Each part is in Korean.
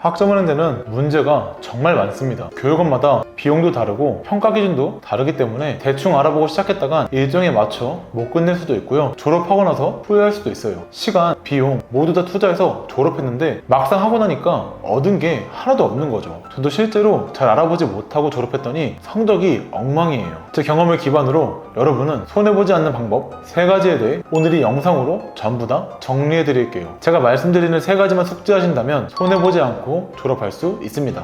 학점하는 데는 문제가 정말 많습니다. 교육원마다 비용도 다르고 평가 기준도 다르기 때문에 대충 알아보고 시작했다간 일정에 맞춰 못 끝낼 수도 있고요. 졸업하고 나서 후회할 수도 있어요. 시간, 비용 모두 다 투자해서 졸업했는데 막상 하고 나니까 얻은 게 하나도 없는 거죠. 저도 실제로 잘 알아보지 못하고 졸업했더니 성적이 엉망이에요. 제 경험을 기반으로 여러분은 손해보지 않는 방법 3가지에 대해 오늘 이 영상으로 전부 다 정리해 드릴게요. 제가 말씀드리는 3가지만 숙지하신다면 손해보지 않고 졸업할 수 있습니다.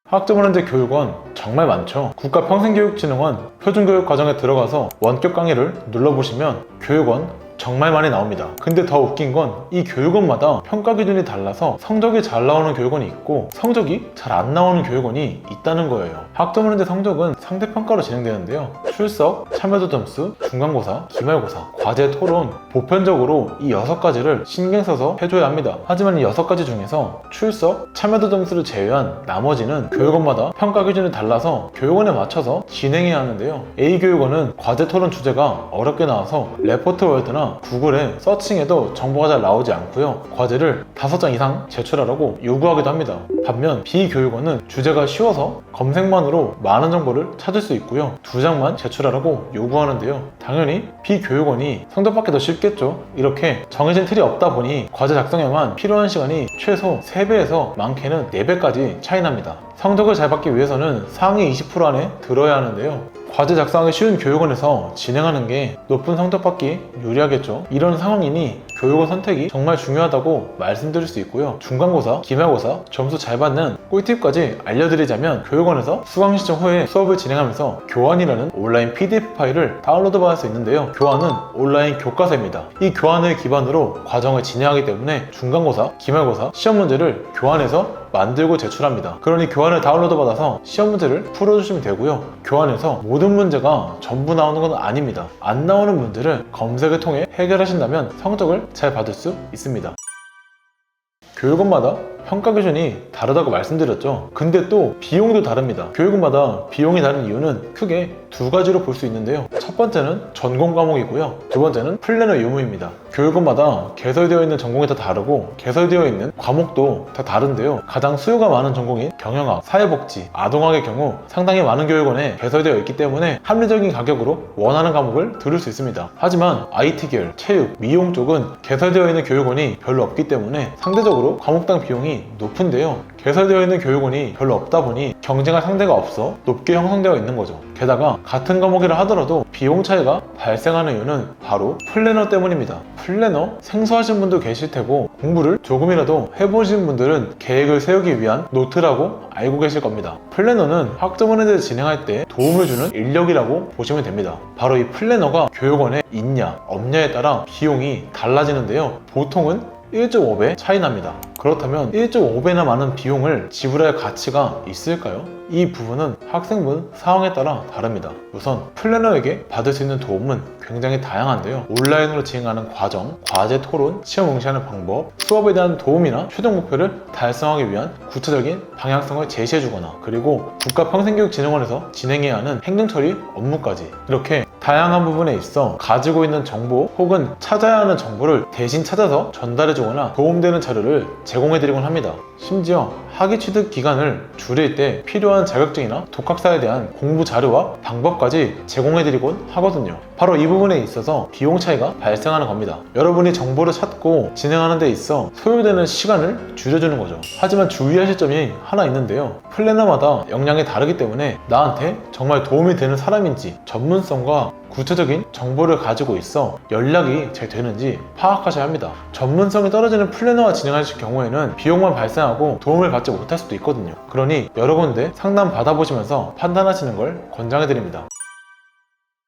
학점원제 교육원 정말 많죠. 국가평생교육진흥원 표준교육 과정에 들어가서 원격 강의를 눌러보시면 교육원 정말 많이 나옵니다. 근데 더 웃긴 건 이 교육원마다 평가 기준이 달라서 성적이 잘 나오는 교육원이 있고 성적이 잘 안 나오는 교육원이 있다는 거예요. 학점원제 성적은 상대평가로 진행되는데요. 출석, 참여도 점수, 중간고사, 기말고사, 과제, 토론 보편적으로 이 6가지를 신경 써서 해줘야 합니다. 하지만 이 6가지 중에서 출석, 참여도 점수를 제외한 나머지는 교육원마다 평가 기준이 달라서 교육원에 맞춰서 진행해야 하는데요. A교육원은 과제, 토론 주제가 어렵게 나와서 레포트월드나 구글에 서칭해도 정보가 잘 나오지 않고요. 과제를 5장 이상 제출하라고 요구하기도 합니다. 반면 B교육원은 주제가 쉬워서 검색만으로 많은 정보를 찾을 수 있고요. 2장만 제출하라고 요구하는데요. 당연히 B교육원이 성적받기 더 쉽겠죠. 이렇게 정해진 틀이 없다 보니 과제 작성에만 필요한 시간이 최소 3배에서 많게는 4배까지 차이 납니다. 성적을 잘 받기 위해서는 상위 20% 안에 들어야 하는데요. 과제 작성하기 쉬운 교육원에서 진행하는 게 높은 성적 받기 유리하겠죠. 이런 상황이니 교육원 선택이 정말 중요하다고 말씀드릴 수 있고요. 중간고사, 기말고사 점수 잘 받는 꿀팁까지 알려드리자면 교육원에서 수강 신청 후에 수업을 진행하면서 교환이라는 온라인 PDF 파일을 다운로드 받을 수 있는데요. 교환은 온라인 교과서입니다. 이 교환을 기반으로 과정을 진행하기 때문에 중간고사, 기말고사 시험 문제를 교환해서 만들고 제출합니다. 그러니 교환을 다운로드 받아서 시험 문제를 풀어주시면 되고요. 교환에서 모든 문제가 전부 나오는 건 아닙니다. 안 나오는 문제를 검색을 통해 해결하신다면 성적을 잘 받을 수 있습니다. 교육원마다 평가 기준이 다르다고 말씀드렸죠. 근데 또 비용도 다릅니다. 교육원마다 비용이 다른 이유는 크게 2가지로 볼 수 있는데요. 첫 번째는 전공 과목이고요. 두 번째는 플래너 유무입니다. 교육원마다 개설되어 있는 전공이 다 다르고 개설되어 있는 과목도 다 다른데요. 가장 수요가 많은 전공인 경영학, 사회복지, 아동학의 경우 상당히 많은 교육원에 개설되어 있기 때문에 합리적인 가격으로 원하는 과목을 들을 수 있습니다. 하지만 IT 계열, 체육, 미용 쪽은 개설되어 있는 교육원이 별로 없기 때문에 상대적으로 과목당 비용이 높은데요. 개설되어 있는 교육원이 별로 없다 보니 경쟁할 상대가 없어 높게 형성되어 있는 거죠. 게다가 같은 과목이라 하더라도 비용 차이가 발생하는 이유는 바로 플래너 때문입니다. 플래너 생소하신 분도 계실 테고 공부를 조금이라도 해보신 분들은 계획을 세우기 위한 노트라고 알고 계실 겁니다. 플래너는 학점원에 진행할 때 도움을 주는 인력이라고 보시면 됩니다. 바로 이 플래너가 교육원에 있냐 없냐에 따라 비용이 달라지는데요. 보통은 1.5배 차이 납니다. 그렇다면 1.5배나 많은 비용을 지불할 가치가 있을까요? 이 부분은 학생분 상황에 따라 다릅니다. 우선 플래너에게 받을 수 있는 도움은 굉장히 다양한데요. 온라인으로 진행하는 과정, 과제, 토론, 시험 응시하는 방법, 수업에 대한 도움이나 최종 목표를 달성하기 위한 구체적인 방향성을 제시해주거나 그리고 국가평생교육진흥원에서 진행해야 하는 행정처리 업무까지 이렇게 다양한 부분에 있어 가지고 있는 정보 혹은 찾아야 하는 정보를 대신 찾아서 전달해주거나 도움되는 자료를 제공해드리곤 합니다. 심지어 학위 취득 기간을 줄일 때 필요한 자격증이나 독학사에 대한 공부 자료와 방법까지 제공해드리곤 하거든요. 바로 이 부분에 있어서 비용 차이가 발생하는 겁니다. 여러분이 정보를 찾고 진행하는 데 있어 소요되는 시간을 줄여주는 거죠. 하지만 주의하실 점이 하나 있는데요. 플래너마다 역량이 다르기 때문에 나한테 정말 도움이 되는 사람인지 전문성과 구체적인 정보를 가지고 있어 연락이 잘 되는지 파악하셔야 합니다. 전문성이 떨어지는 플래너와 진행하실 경우에는 비용만 발생하고 도움을 받지 못할 수도 있거든요. 그러니 여러 군데 상담 받아보시면서 판단하시는 걸 권장해드립니다.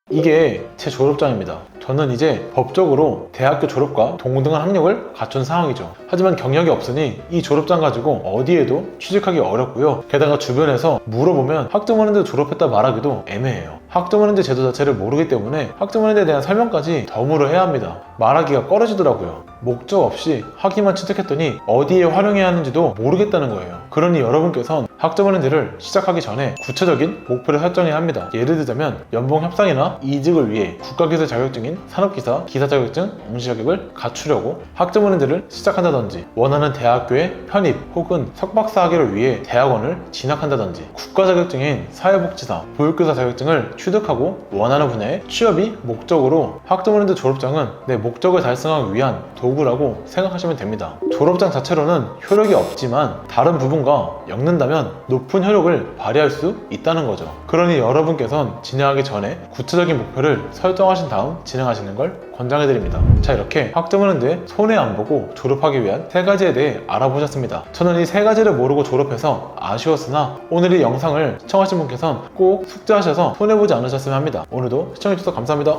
이게 제 졸업장입니다. 저는 이제 법적으로 대학교 졸업과 동등한 학력을 갖춘 상황이죠. 하지만 경력이 없으니 이 졸업장 가지고 어디에도 취직하기 어렵고요. 게다가 주변에서 물어보면 학점하는데 졸업했다 말하기도 애매해요. 학점은행제 제도 자체를 모르기 때문에 학점은행제에 대한 설명까지 덤으로 해야 합니다. 말하기가 꺼려지더라고요. 목적 없이 학위만 취득했더니 어디에 활용해야 하는지도 모르겠다는 거예요. 그러니 여러분께선 학점은행제를 시작하기 전에 구체적인 목표를 설정해야 합니다. 예를 들자면 연봉 협상이나 이직을 위해 국가기술 자격증인 산업기사, 기사 자격증, 응시 자격을 갖추려고 학점은행제를 시작한다든지, 원하는 대학교에 편입 혹은 석박사 학위를 위해 대학원을 진학한다든지, 국가 자격증인 사회복지사, 보육교사 자격증을 취득하고 원하는 분야의 취업이 목적으로 학점은행제 졸업장은 내 목적을 달성하기 위한 도구라고 생각하시면 됩니다. 졸업장 자체로는 효력이 없지만 다른 부분과 엮는다면 높은 효력을 발휘할 수 있다는 거죠. 그러니 여러분께선 진행하기 전에 구체적인 목표를 설정하신 다음 진행하시는 걸 권장해드립니다. 자, 이렇게 학점은행제 손해 안 보고 졸업하기 위한 3가지에 대해 알아보셨습니다. 저는 이 3가지를 모르고 졸업해서 아쉬웠으나 오늘 이 영상을 시청하신 분께선 꼭 숙지하셔서 손해보지 않으셨으면 합니다. 오늘도 시청해주셔서 감사합니다.